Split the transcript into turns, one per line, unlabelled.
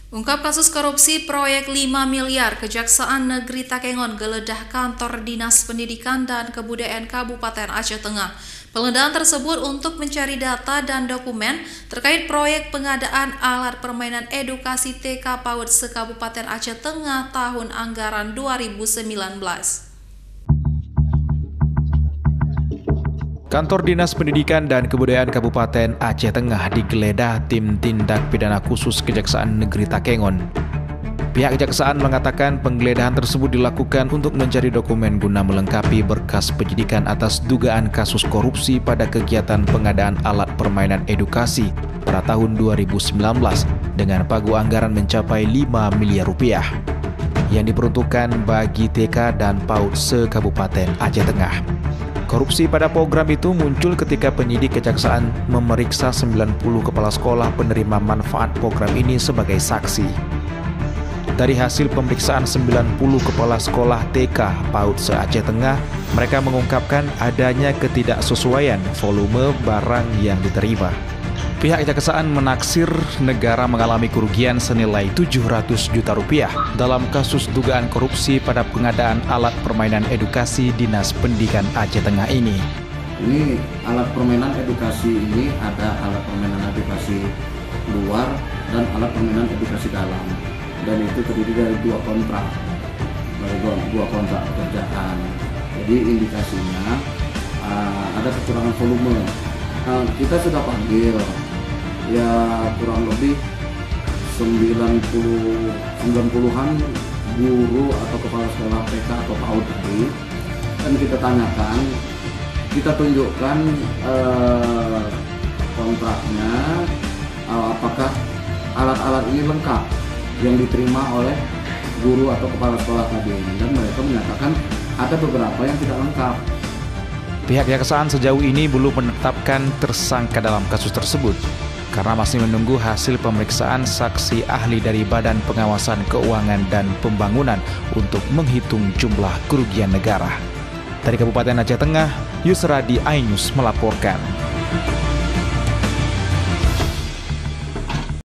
Ungkap kasus korupsi proyek 5 miliar, Kejaksaan Negeri Takengon geledah kantor Dinas Pendidikan dan Kebudayaan Kabupaten Aceh Tengah. Penggeledahan tersebut untuk mencari data dan dokumen terkait proyek pengadaan alat permainan edukasi TK PAUD se-Kabupaten Aceh Tengah tahun anggaran 2019.
Kantor Dinas Pendidikan dan Kebudayaan Kabupaten Aceh Tengah digeledah tim tindak pidana khusus Kejaksaan Negeri Takengon. Pihak Kejaksaan mengatakan penggeledahan tersebut dilakukan untuk mencari dokumen guna melengkapi berkas penyidikan atas dugaan kasus korupsi pada kegiatan pengadaan alat permainan edukasi pada tahun 2019 dengan pagu anggaran mencapai 5 miliar rupiah yang diperuntukkan bagi TK dan PAUD se-Kabupaten Aceh Tengah. Korupsi pada program itu muncul ketika penyidik Kejaksaan memeriksa 90 kepala sekolah penerima manfaat program ini sebagai saksi. Dari hasil pemeriksaan 90 kepala sekolah TK PAUD se-Aceh Tengah, mereka mengungkapkan adanya ketidaksesuaian volume barang yang diterima. Pihak Kejaksaan menaksir negara mengalami kerugian senilai 700 juta rupiah dalam kasus dugaan korupsi pada pengadaan alat permainan edukasi Dinas Pendidikan Aceh Tengah ini.
Ini alat permainan edukasi ini ada alat permainan edukasi luar dan alat permainan edukasi dalam. Dan itu terdiri dari dua kontrak pekerjaan. Jadi indikasinya ada kekurangan volume. Kita sudah panggil ya kurang lebih 90-an guru atau kepala sekolah TK atau PAUD tadi, dan kita tanyakan, kita tunjukkan kontraknya, apakah alat-alat ini lengkap yang diterima oleh guru atau kepala sekolah tadi, dan mereka menyatakan ada beberapa yang tidak lengkap.
Pihak Kejaksaan sejauh ini belum menetapkan tersangka dalam kasus tersebut karena masih menunggu hasil pemeriksaan saksi ahli dari Badan Pengawasan Keuangan dan Pembangunan untuk menghitung jumlah kerugian negara. Dari Kabupaten Aceh Tengah, Yusradi Ainus melaporkan.